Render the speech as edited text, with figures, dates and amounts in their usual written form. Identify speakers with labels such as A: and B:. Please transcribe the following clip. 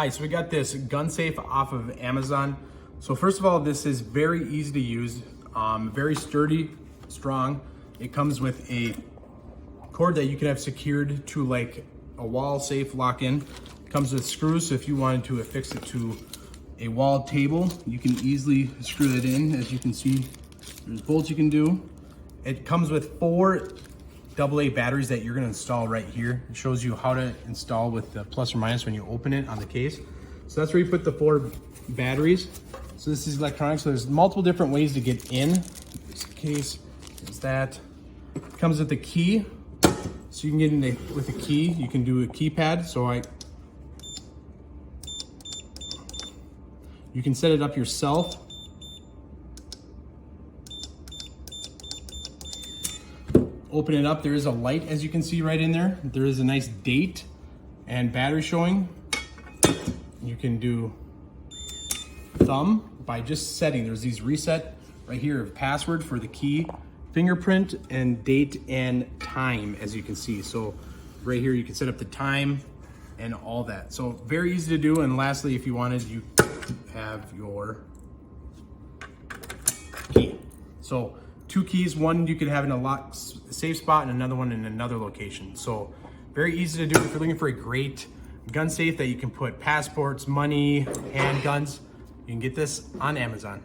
A: Hi, so we got this gun safe off of Amazon. So first of all, this is very easy to use, very sturdy, strong. It comes with a cord that you can have secured to like a wall safe lock-in. It comes with screws, so if you wanted to affix it to a wall table, you can easily screw it in. As you can see, there's bolts you can do. It comes with 4 AA batteries that you're going to install right here. It shows you how to install with the plus or minus when you open it on the case. So that's where you put the 4 batteries. So this is electronic, so there's multiple different ways to get in this case. There's that. It comes with a key, so you can get in with a key. You can do a keypad, you can set it up yourself. Open it up, there is a light, as you can see right in there. There is a nice date and battery showing. You can do thumb by just setting. There's these reset right here of password for the key, fingerprint, and date and time, as you can see. So right here you can set up the time and all that. So very easy to do. And lastly, if you wanted, you have your key. So 2 keys, one you could have in a lock safe spot and another one in another location. So very easy to do if you're looking for a great gun safe that you can put passports, money, handguns. You can get this on Amazon.